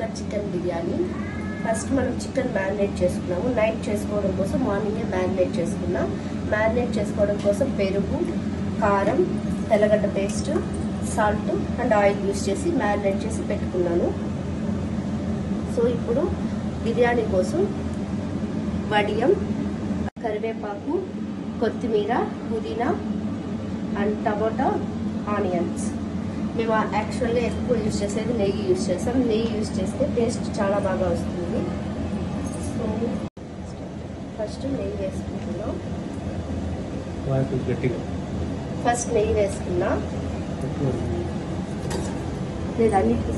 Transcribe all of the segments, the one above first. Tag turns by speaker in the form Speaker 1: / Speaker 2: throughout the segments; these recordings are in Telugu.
Speaker 1: Cooker chicken biryani. ఫస్ట్ మనం చికెన్ మ్యారినేట్ చేసుకున్నాము. నైట్ చేసుకోవడం కోసం మార్నింగే మ్యారినేట్ చేసుకున్నాం. మ్యారినేట్ చేసుకోవడం కోసం పెరుగు, కారం, తెల్లగడ్డ paste, salt and oil use చేసి మ్యారినేట్ చేసి పెట్టుకున్నాను. సో ఇప్పుడు బిర్యానీ కోసం వడియం, కరివేపాకు, కొత్తిమీర, పుదీనా అండ్ టమోటా, ఆనియన్స్. మేము యాక్చువల్గా ఎక్కువ యూజ్ చేసేది నెయ్యి యూజ్ చేస్తాం. నెయ్యి యూజ్ చేస్తే టేస్ట్ చాలా బాగా వస్తుంది. సో ఫస్ట్ నెయ్యి వేసుకుంటున్నాం. ఫస్ట్ నెయ్యి వేసుకున్నా. లేదు అన్నిటికీ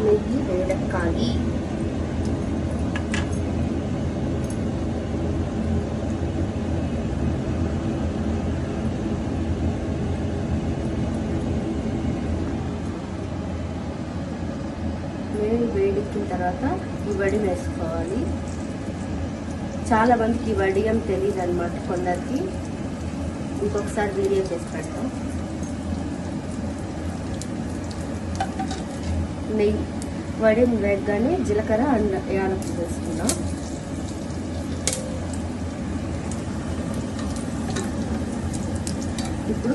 Speaker 1: నెయ్యి వేడెక్కాలి. వేడెక్కిన తర్వాత ఈ వడి వేసుకోవాలి. చాలా మందికి వడియం తెలియదు అనమాట, కొందరికి. ఇంకొకసారి వీడియో చేసి పెడతాం. నెయ్యి వడియం వేగగానే జీలకర్ర అండ్ యాలకులు వేసుకున్నాం. ఇప్పుడు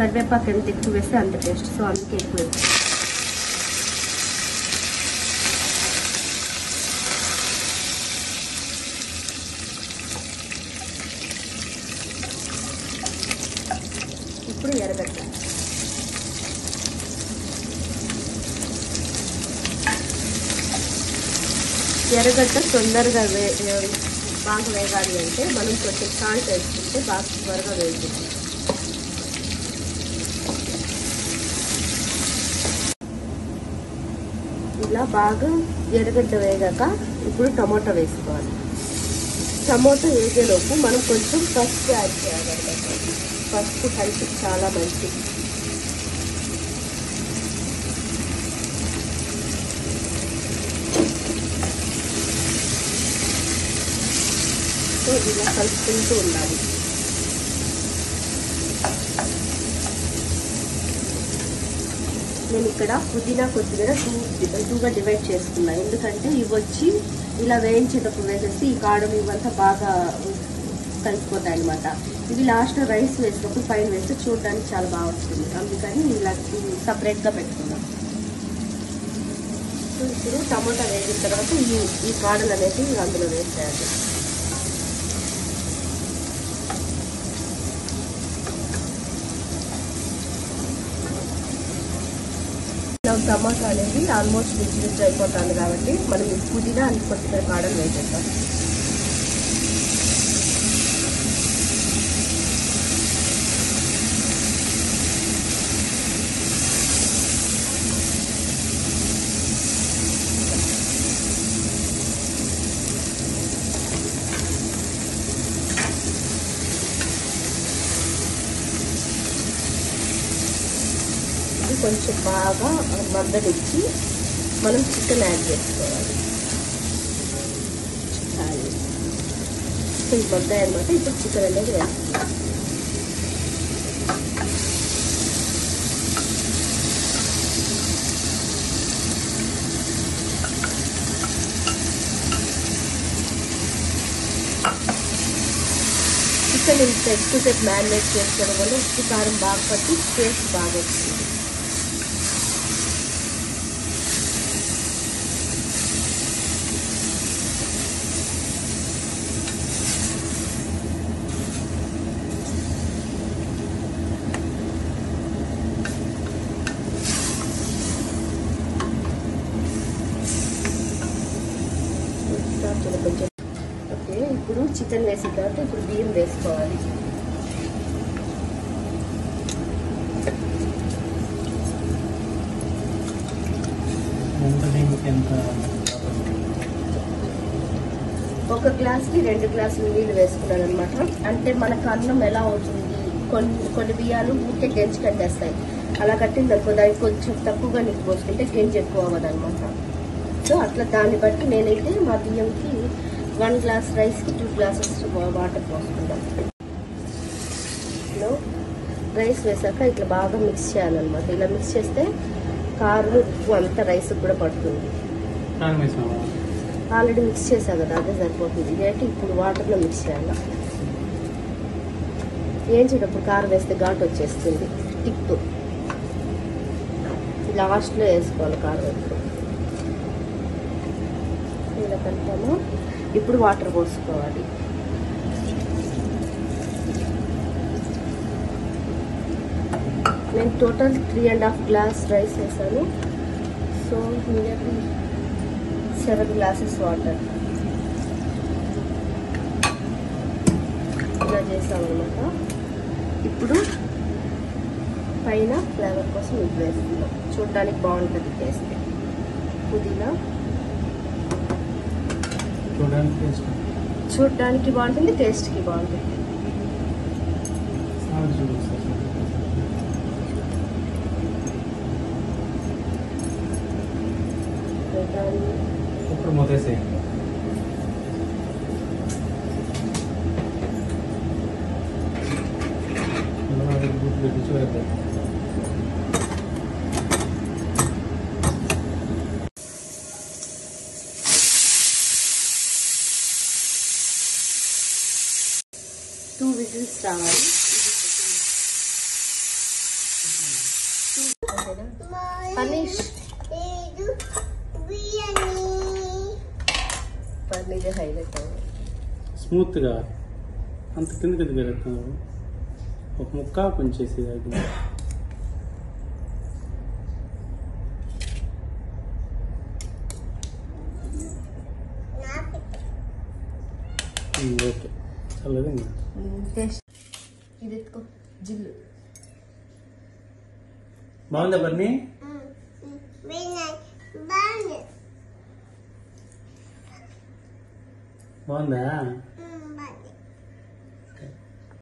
Speaker 1: కరివేపాకు ఎంత ఎక్కువ వేస్తే అంత టేస్ట్. సో అందుకే ఎక్కువ వేస్తాం. ఇప్పుడు ఎర్రగడ్డ, తొందరగా బాగా వేగాలి అంటే మనం కొంచెం సాల్ట్ వేసుకుంటే బాగా త్వరగా వేగుతుంది. ఇలా బాగా ఎర్రగడ్డ వేగాక ఇప్పుడు టమోటా వేసుకోవాలి. టమోటా వేగేలోపు మనం కొంచెం పసుపు యాడ్ చేయాలి. పసుపు హెల్త్కి చాలా మంచిది. సో ఇలా కలుపుకుంటూ ఉండాలి. నేను ఇక్కడ పుదీనా, కొత్తిమీర టూగా డివైడ్ చేసుకున్నా. ఎందుకంటే ఇవి వచ్చి ఇలా వేయించేటప్పుడు వేసేసి ఈ కారం ఇవంతా బాగా కలిసిపోతాయి అన్నమాట. ఇవి లాస్ట్లో రైస్ వేసినప్పుడు పైన వేస్తే చూడడానికి చాలా బాగా వస్తుంది. అందుకని ఇలా సపరేట్గా పెట్టుకున్నాం. సో ఇప్పుడు టమాటా వేసిన తర్వాత ఈ కాడలు అనేది అందులో వేసేయాలి. టమాటా అనేది ఆల్మోస్ట్ మిక్స్ అయిపోతుంది కాబట్టి మనం ఈ పుదీనా అండ్ కొత్తిమీర కాడలు వేసేస్తాం. కొంచెం బాగా మగ్గనిచ్చి మనం చికెన్ యాడ్ చేసుకోవాలి. కొంచెం మగ్గాయి అనమాట. ఇప్పుడు చికెన్ అనేది వేసుకోవాలి. చికెన్ ఇంత ఎక్కువసేపు మ్యారినేట్ చేసుకోవడం వల్ల ఉప్పు కారం బాగా పట్టి టేస్ట్ బాగా వస్తుంది. కొంచెం ఓకే. ఇప్పుడు చికెన్ వేసిన తర్వాత ఇప్పుడు బియ్యం వేసుకోవాలి. ఒక గ్లాస్కి 2 గ్లాసులు నీళ్ళు వేసుకున్నాను అనమాట. అంటే మనకు అన్నం ఎలా అవుతుంది, కొన్ని బియ్యాలు ఊరికే గెంజి కట్టేస్తాయి. అలా కట్టింది అనుకో దానికి కొంచెం తక్కువగా నీళ్ళు పోసుకుంటే గెంజి ఎక్కువ అవ్వదు అనమాట. సో అట్లా దాన్ని బట్టి నేనైతే మా బియ్యంకి 1 గ్లాస్ రైస్కి 2 గ్లాసెస్ వాటర్ పోసుకుందాం. రైస్ వేసాక ఇట్లా బాగా మిక్స్ చేయాలన్నమాట. ఇలా మిక్స్ చేస్తే కారం ఉప్పు అంతా రైస్కి కూడా పడుతుంది. ఆల్రెడీ మిక్స్ చేసా కదా, అదే సరిపోతుంది. ఇదేంటి ఇప్పుడు వాటర్లో మిక్స్ చేయాలి. ఏంచేటప్పుడు కారం వేస్తే ఘాటు వచ్చేస్తుంది. టిప్ లాస్ట్లో వేసుకోవాలి కారం. ఎప్పుడు ఇలా కలిపాము. ఇప్పుడు వాటర్ పోసుకోవాలి. నేను టోటల్ 3.5 గ్లాస్ రైస్ వేసాను. సో నియర్లీ 7 గ్లాసెస్ వాటర్ ఇలా చేసామన్నమాట. ఇప్పుడు పైన ఫ్లేవర్ కోసం ఇది వేస్తున్నాం. చూడడానికి బాగుంటుంది టేస్ట్. పుదీనా చూడడానికి బాగుంటుంది, టేస్ట్కి బాగుంటుంది.
Speaker 2: ఇప్పుడు మూతేసే.
Speaker 1: టూ విజిల్స్ రావాలి. పనీష్ పన్నీర్ హైలైట్ అవ్వాలి.
Speaker 2: స్మూత్గా అంత కిందకి పెరుగుతున్నావు. ఒక ముక్క కొంచేసి ఓకే చల్లదు.
Speaker 1: టేస్ట్ ఇది ఎత్తుకో. జిల్లు
Speaker 2: బాగుందా బన్నీ? బాగుందా?